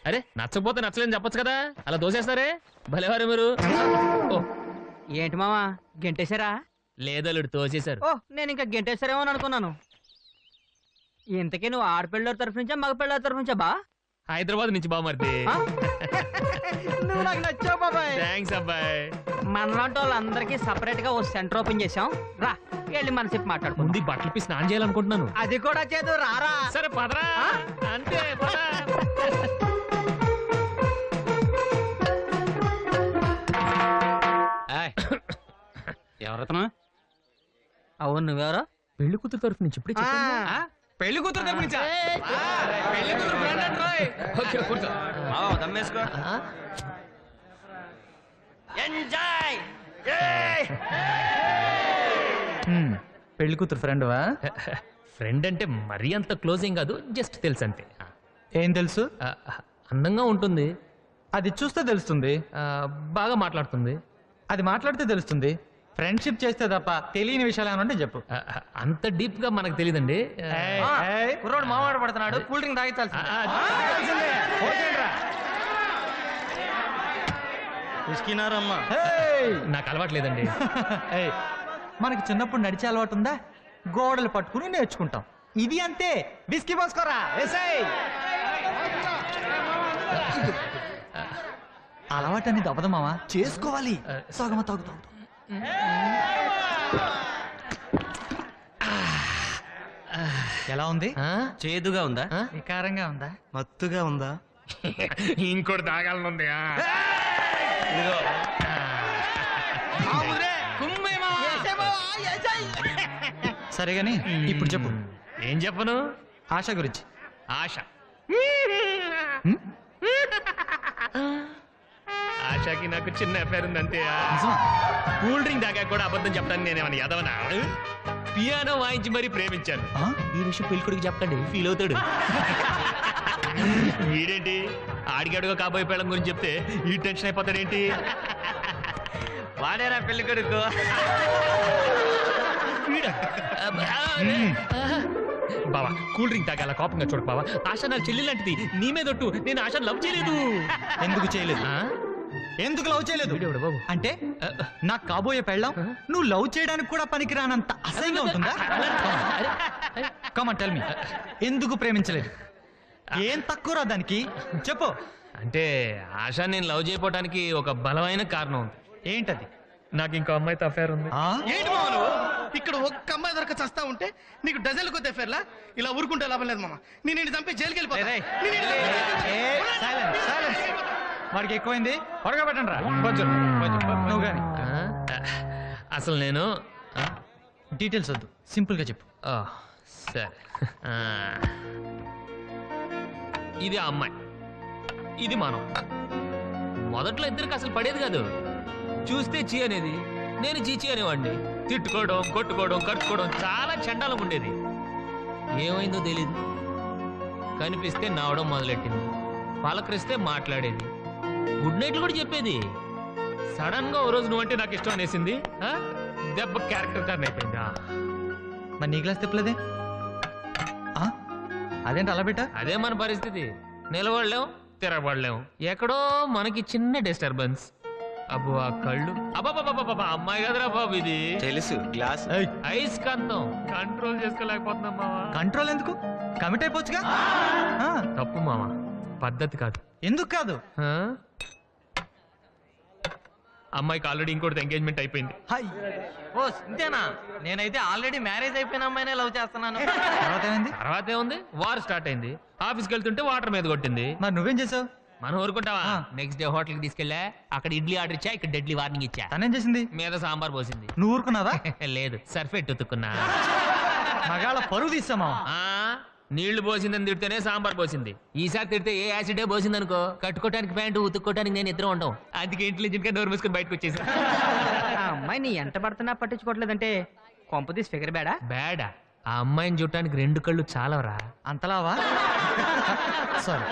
అరే నచ్చకపోతే నచ్చలేని చెప్పొచ్చు కదా, అలా దోసేస్తారే భలేవారు మీరు. ఓ ఏంటి మావా గెంటేశారా? లేదలుడు తోసేశారు. ఓ నేను ఇంకా గెంటేశారేమో అని అనుకున్నాను. ఇంతకీ నువ్వు ఆడపిల్లల తరఫు నుంచా మగ పిల్లల తరఫు నుంచా బా? హైదరాబాద్ నుంచి బామర్ది. నువ్వు నాకు నచ్చావు బాబాయ్. థ్యాంక్స్ అబ్బాయి. మనలాంటి వాళ్ళందరికీ సపరేట్ గా ఓ సెంటర్ ఓపెన్ చేసాం. రా వెళ్ళి మన చెప్పి మాట్లాడుకుంది. ముందు బట్టలు పి స్నానం చేయాలనుకుంటున్నాను. అది కూడా చేదు రారా. సరే పదరా. అంతే పద. ఎవరతను? అవును నువ్వెవరో? పెళ్లి కూతురు తరఫు నుంచి ఇప్పుడే చెప్పాను. పెళ్లి కూతురు తరపు నుంచా? పెళ్లి కూతురు ఫ్రెండ్ అంట్రోయ్. ఓకే కూర్చో. దమ్మేసుకో. ఎంజాయ్. పెళ్లి కూతురు ఫ్రెండ్వా? ఫ్రెండ్ అంటే మరీ అంత క్లోజ్ ఏం కాదు, జస్ట్ తెలుసు అంతే. ఏం తెలుసు? అందంగా ఉంటుంది, అది చూస్తే తెలుస్తుంది. బాగా మాట్లాడుతుంది. అది మాట్లాడితే తెలుస్తుంది. ఫ్రెండ్షిప్ చేస్తే తప్ప తెలియని విషయాలు ఏమంటే చెప్పు. అంత డీప్ గా మనకు తెలియదండి. కుర్రోడు మావాడు పడుతున్నాడు, కూల్ డ్రింక్ తాగించాల్సి. నాకు అలవాటు లేదండి. మనకి చిన్నప్పుడు నడిచే అలవాటు ఉందా? గోడలు పట్టుకుని నేర్చుకుంటాం. ఇది అంతే. బిస్కీ పోసుకోరా. అలవాటు అనేది అవ్వదు మావా, చేసుకోవాలి. సగమ తాగుతాం. ఎలా ఉంది? చేదుగా ఉందా? వికారంగా ఉందా? మత్తుగా ఉందా? ఇంకోటి తాగాలనుంది. సరే గాని ఇప్పుడు చెప్పు. ఏం చెప్పను? ఆశ గురించి. ఆశ ఆశకి నాకు చిన్న అఫైర్ ఉంది అంతే. కూల్ డ్రింక్ దాకా కూడా అబద్ధం చెప్తాను నేనేమన్నా ఎదవనా? పియానో వాయించి మరీ ప్రేమించాను. ఈ విషయం పెళ్ళికొడికి చెప్పండి, ఫీల్ అవుతాడు. వీడేంటి ఆడిగాడుగా కాబోయే పెళ్ళం గురించి చెప్తే ఈ టెన్షన్ అయిపోతాడేంటి? వాడేరా పెళ్లి కొడుకు. బావా కూల్ డ్రింక్ తాగాల కోపంగా చూడకు బావా. ఆశ నాకు చెల్లి లాంటిది, నీ మీదొట్టు. నేను ఆశ లవ్ చేయలేదు. ఎందుకు చేయలేదు? ఎందుకు లవ్ చేయలేదు బాబు? అంటే నాకు కాబోయే పెళ్ళం నువ్వు లవ్ చేయడానికి కూడా పనికిరానంత అసహ్యంగా ఉంటుందా? కమాన్ టెల్ మీ, ఎందుకు ప్రేమించలేదు? ఏం తక్కువరా దానికి చెప్పు. అంటే ఆశ నేను లవ్ చేయకపోవడానికి ఒక బలమైన కారణం ఉంది. ఏంటది? నాకు ఇంకో అమ్మాయితో అఫేర్ ఉంది. ఏంటి మామ నువ్వు ఇక్కడ ఒక్క అమ్మాయి దొరక చస్తా ఉంటే నీకు డజన్లు కొద్ది అఫేర్లా? ఇలా ఊరుకుంటే లాభం లేదు మామ. నేను ఇంటి చంపి జైలుకి వెళ్ళిపోతా. వాడికి ఎక్కువైంది. త్వరగా పెట్టండి రా. కొంచెం నువ్వు కానీ. అసలు నేను డీటెయిల్స్ వద్దు, సింపుల్ గా చెప్పు. సరే, ఇది ఆ అమ్మాయి, ఇది మనం. మొదట్లో ఇద్దరికి అసలు పడేది కాదు. చూస్తే చీ అనేది, నేను చీచి అనేవాడిని. తిట్టుకోవడం, కొట్టుకోవడం, కట్టుకోవడం చాలా చండాలం ఉండేది. ఏమైందో తెలీదు. కనిపిస్తే నవ్వడం మొదలెట్టింది, పలకరిస్తే మాట్లాడేది, గుడ్ నైట్లు కూడా చెప్పేది. సడన్ గా ఓ రోజు నువ్వంటే నాకు ఇష్టం అనేసింది. దెబ్బ క్యారెక్టర్ టర్న్ అయిపోయింది. మరి నీ క్లాస్ తిప్పలేదే? అదేంటి అలా పెట్టా? అదే మన పరిస్థితి. నిలబడలేం, తిరగబడలేం. ఎక్కడో మనకి చిన్న డిస్టర్బెన్స్. అబ్బో ఆ కళ్ళు, అబ్బాబాబా అమ్మాయి కదరా బాబు ఇది. తెలుసు గ్లాస్ ఐస్ కంతం కంట్రోల్ చేసుకోలేకపోతున్నాం మావా. కంట్రోల్ ఎందుకు? కమిట్ అయిపోవచ్చుగా. తప్పు మావా, పద్ధతి కాదు. ఎందుకు కాదు? అమ్మాయికి ఆల్రెడీ ఇంకోటి ఎంగేజ్మెంట్ అయిపోయింది. ఓ ఇంతేనా? నేనైతే ఆల్రెడీ మ్యారేజ్ అయిపోయిన అమ్మాయినే లవ్ చేస్తున్నాను. తర్వాత ఏముంది, వార్ స్టార్ట్ అయింది. ఆఫీస్కి వెళ్తుంటే వాటర్ మీద కొట్టింది. మరి నువ్వేం చేసావు? మనం ఊరుకుంటావా? నెక్స్ట్ డే హోటల్కి తీసుకెళ్ళా, అక్కడ ఇడ్లీ ఆర్డర్ ఇచ్చా, ఇక్కడ డెడ్లీ వార్నింగ్ ఇచ్చా. తనేం చేసింది? మీద సాంబార్ పోసింది. నువ్వు ఊరుకున్నావా? లేదు, సర్ఫెట్ ఉతుక్కున్నా. మగాళ్ళ పరువు తీసామా? నీళ్లు పోసిందని తిడితేనే సాంబార్ పోసింది. ఈసారి తిడితే ఏ యాసిడే పోసింది అనుకో, కట్టుకోవడానికి ప్యాంటు, ఉతుక్కోవడానికి నేను ఇద్దరు ఉంటాం. అందుకే ఇంటెలిజెంట్ గా నోరు మూసుకొని బయటకు వచ్చేసి. ఆ అమ్మాయి నీ ఎంత పడుతున్నా పట్టించుకోవట్లేదంటే కొంపదీసి ఫిగర్ బ్యాడా? బ్యాడా? ఆ అమ్మాయిని చూడటానికి 2 కళ్ళు చాలవరా. అంతలావా? సారీ.